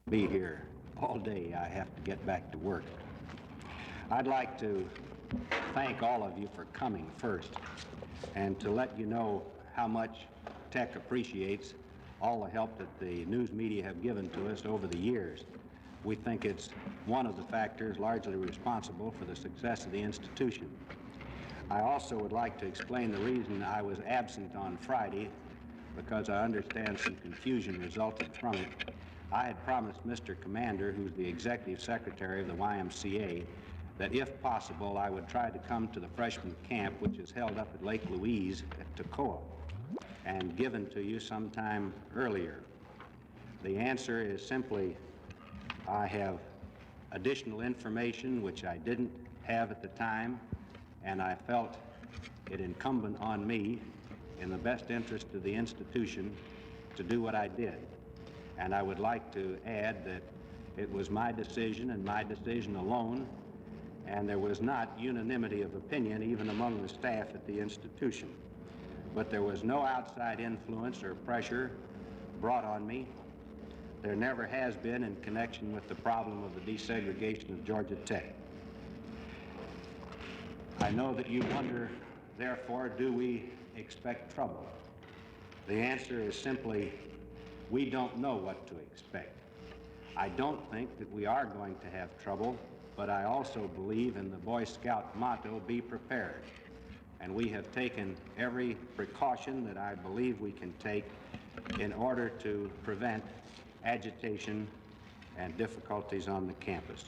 be here all day. I have to get back to work. I'd like to thank all of you for coming first and to let you know how much Tech appreciates all the help that the news media have given to us over the years. We think it's one of the factors largely responsible for the success of the institution. I also would like to explain the reason I was absent on Friday, because I understand some confusion resulted from it. I had promised Mr. Commander, who's the executive secretary of the YMCA, that if possible I would try to come to the freshman camp, which is held up at Lake Louise at Toccoa, and given to you sometime earlier. The answer is simply I have additional information which I didn't have at the time, and I felt it incumbent on me, in the best interest of the institution, to do what I did. And I would like to add that it was my decision and my decision alone, and there was not unanimity of opinion even among the staff at the institution. But there was no outside influence or pressure brought on me. There never has been in connection with the problem of the desegregation of Georgia Tech. I know that you wonder, therefore, do we expect trouble? The answer is simply, we don't know what to expect. I don't think that we are going to have trouble, but I also believe in the Boy Scout motto, be prepared. And we have taken every precaution that I believe we can take in order to prevent agitation and difficulties on the campus.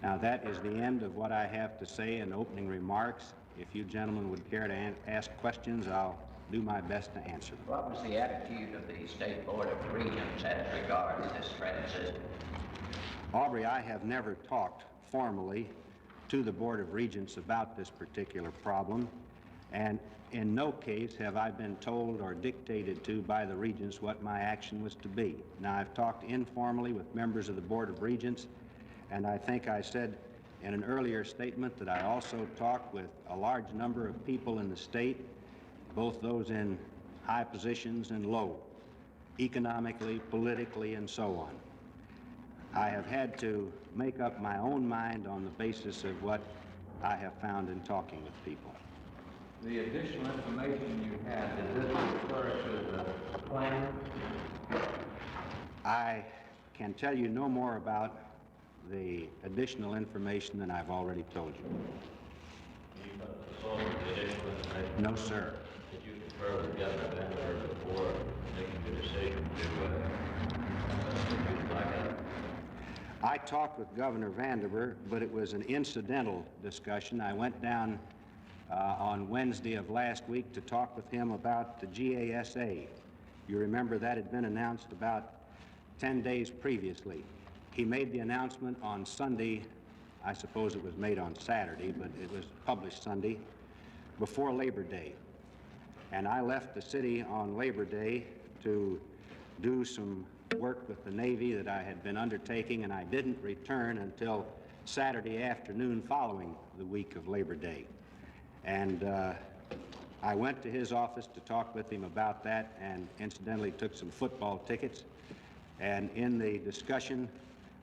Now, that is the end of what I have to say in opening remarks. If you gentlemen would care to ask questions, I'll do my best to answer them. What was the attitude of the State Board of Regents as regards this transition? Aubrey, I have never talked formally to the Board of Regents about this particular problem, and in no case have I been told or dictated to by the Regents what my action was to be. Now, I've talked informally with members of the Board of Regents, and I think I said in an earlier statement that I also talked with a large number of people in the state, both those in high positions and low, economically, politically, and so on. I have had to make up my own mind on the basis of what I have found in talking with people. The additional information you had, did this refer to the plan? I can tell you no more about the additional information than I've already told you. You saw the additional information? No, sir. Did you confer with Governor Vandiver before making the decision to use blackout? I talked with Governor Vandiver, but it was an incidental discussion. I went down on Wednesday of last week to talk with him about the GASA. You remember that had been announced about 10 days previously. He made the announcement on Sunday. I suppose it was made on Saturday, but it was published Sunday, before Labor Day. And I left the city on Labor Day to do some work with the Navy that I had been undertaking, and I didn't return until Saturday afternoon following the week of Labor Day. And I went to his office to talk with him about that, and incidentally took some football tickets. And in the discussion,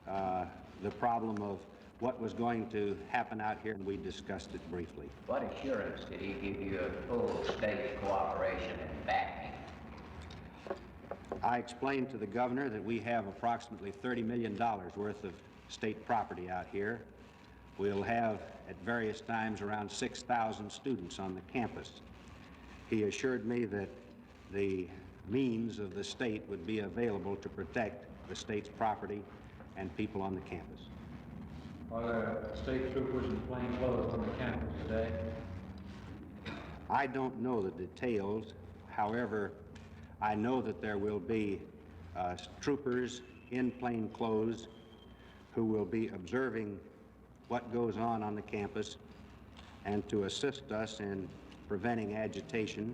the problem of what was going to happen out here, and we discussed it briefly. What assurance did he give you of full state cooperation and backing? I explained to the governor that we have approximately $30 million worth of state property out here. We'll have at various times around 6,000 students on the campus. He assured me that the means of the state would be available to protect the state's property and people on the campus. Are there state troopers in plainclothes on the campus today? I don't know the details. However, I know that there will be troopers in plain clothes who will be observing what goes on the campus and to assist us in preventing agitation.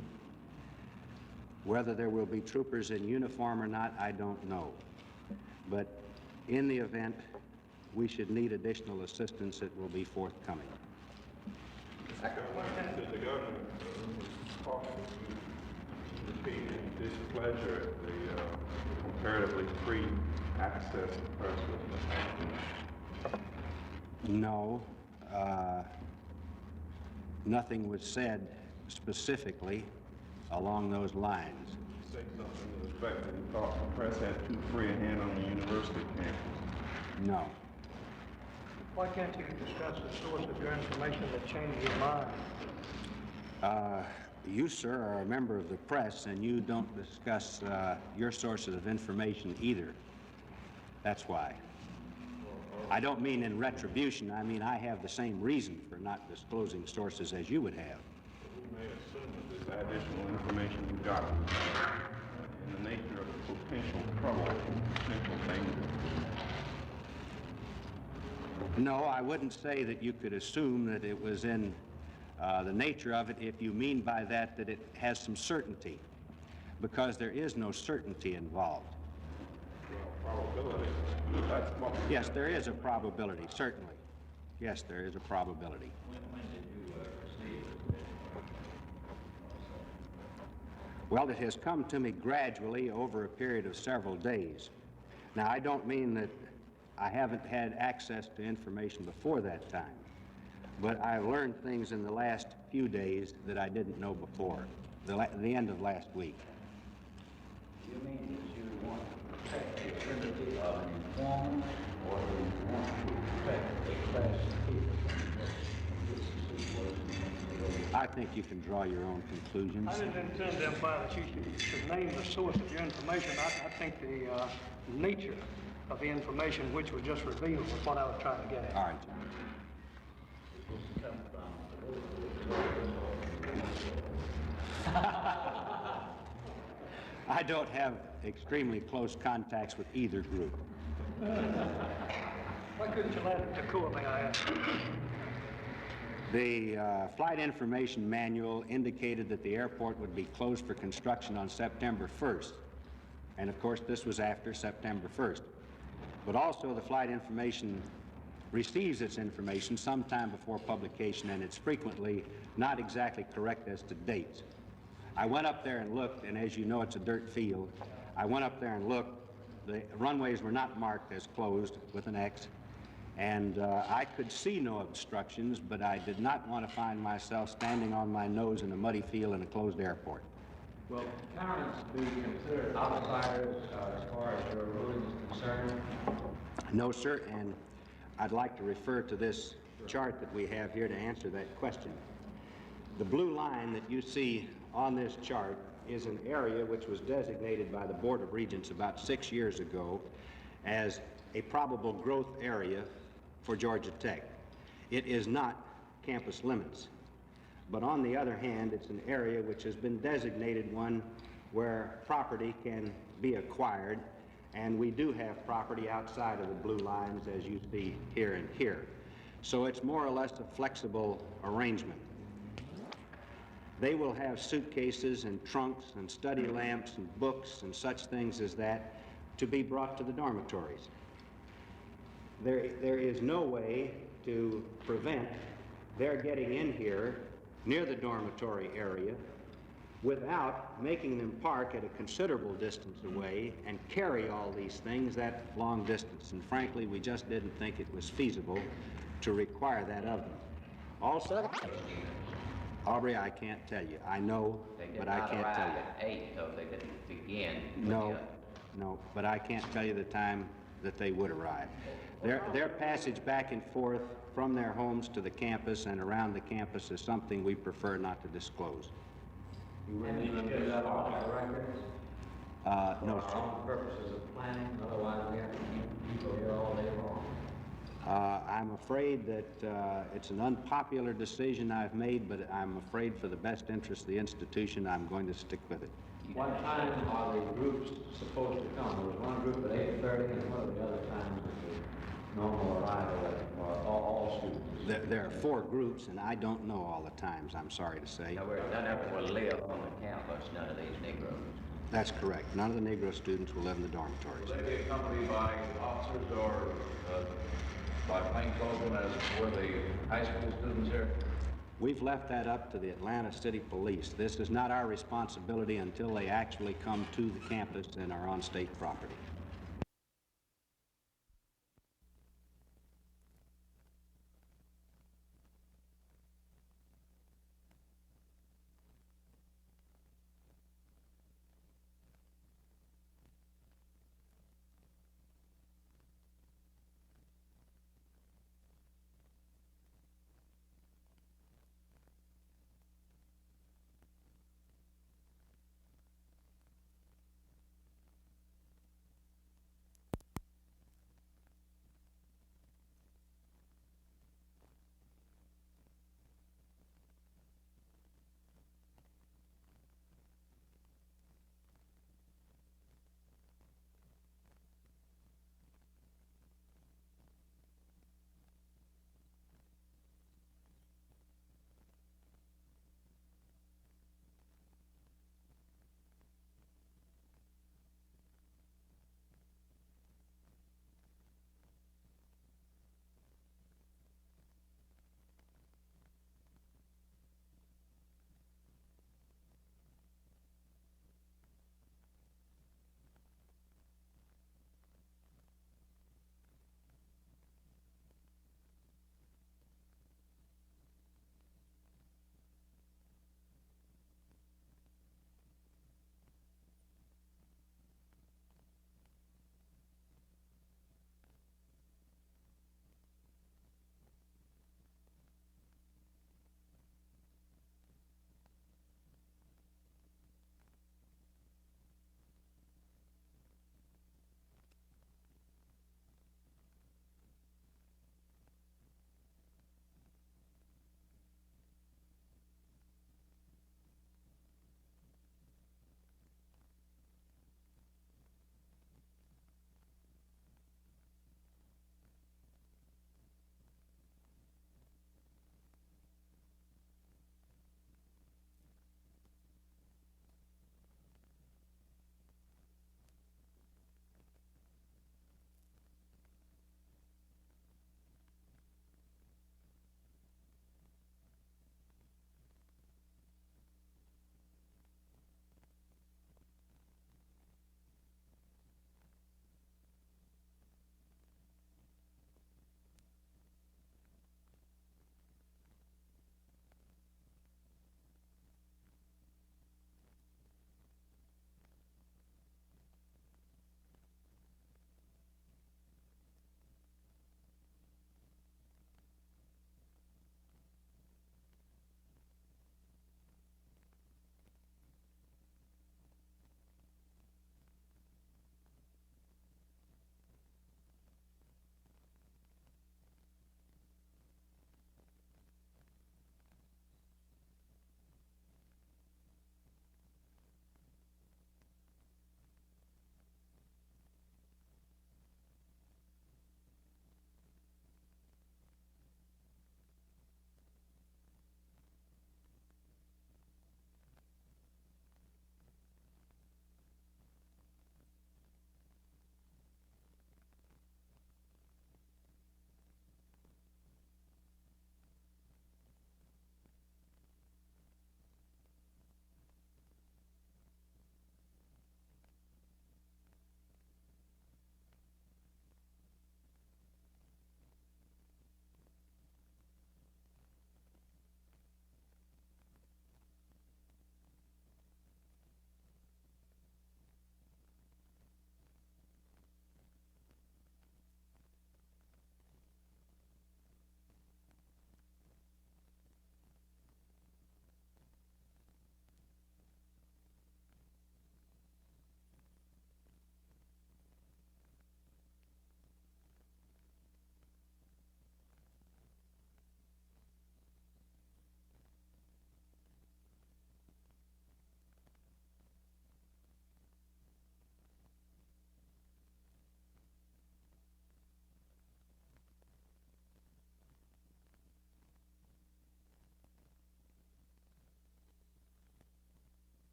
Whether there will be troopers in uniform or not, I don't know. But in the event we should need additional assistance, it will be forthcoming. Did the governor talk to the displeasure at the comparatively free access the press was No, nothing was said specifically along those lines. say something to the effect that you thought the press had too free a hand on the university campus. No. Why can't you discuss the source of your information that changed your mind? You, sir, are a member of the press, and you don't discuss your sources of information either. That's why. I don't mean in retribution. I mean I have the same reason for not disclosing sources as you would have. We may assume that this additional information you got was in the nature of potential trouble, potential danger. No, I wouldn't say that you could assume that it was in the nature of it if you mean by that that it has some certainty, because there is no certainty involved. Probability. That's what Yes, there is a probability, certainly. Yes, there is a probability. When did you receive it? Well, it has come to me gradually over a period of several days. Now, I don't mean that I haven't had access to information before that time, but I've learned things in the last few days that I didn't know before, the end of last week. You mean that you want to protect the liberty of an informant, or do you want to protect a class of people from this situation? I think you can draw your own conclusions. I didn't intend to imply that you should name the source of your information. I think the nature of the information which was just revealed was what I was trying to get at. All right, John. I don't have extremely close contacts with either group. Why couldn't you let it to Cool, may I ask? The flight information manual indicated that the airport would be closed for construction on September 1st. And of course, this was after September 1st. But also the flight information receives its information sometime before publication, and it's frequently not exactly correct as to dates. I went up there and looked, and as you know, it's a dirt field. I went up there and looked. The runways were not marked as closed with an X, and I could see no obstructions, but I did not want to find myself standing on my nose in a muddy field in a closed airport. Will parents be considered outsiders as far as your ruling is concerned? No, sir, and I'd like to refer to this chart that we have here to answer that question. The blue line that you see on this chart is an area which was designated by the Board of Regents about 6 years ago as a probable growth area for Georgia Tech. It is not campus limits, but on the other hand, it's an area which has been designated one where property can be acquired, and we do have property outside of the blue lines as you see here and here. So it's more or less a flexible arrangement. They will have suitcases and trunks and study lamps and books and such things as that to be brought to the dormitories. There is no way to prevent their getting in here near the dormitory area without making them park at a considerable distance away and carry all these things that long distance. And frankly, we just didn't think it was feasible to require that of them. Also, Aubrey, I can't tell you. I know, but I can't tell you. They did not arrive at 8, so they didn't begin. No, but I can't tell you the time that they would arrive. Their passage back and forth from their homes to the campus and around the campus is something we prefer not to disclose. You wouldn't even do that off the records? No, For sir. our own purposes of planning, otherwise we have to keep people here all day long. I'm afraid that it's an unpopular decision I've made, but I'm afraid for the best interest of the institution, I'm going to stick with it. What time are the groups supposed to come? There was one group at 8:30, and what are the other times that the normal arrival at all students? There are 4 groups, and I don't know all the times, I'm sorry to say. None of them will live on the campus, none of these Negroes. That's correct. None of the Negro students will live in the dormitories. Will they be accompanied by officers or by plainclothes as for the high school students here? We've left that up to the Atlanta City Police. This is not our responsibility until they actually come to the campus and are on state property.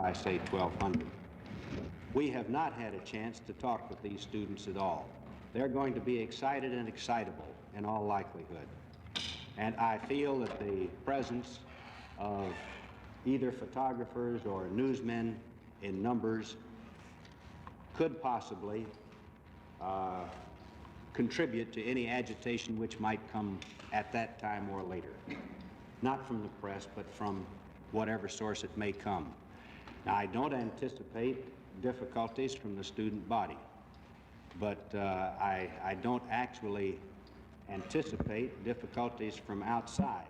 I say 1,200. We have not had a chance to talk with these students at all. They're going to be excited and excitable in all likelihood. And I feel that the presence of either photographers or newsmen in numbers could possibly contribute to any agitation which might come at that time or later. Not from the press, but from whatever source it may come. Now, I don't anticipate difficulties from the student body, but I don't actually anticipate difficulties from outside.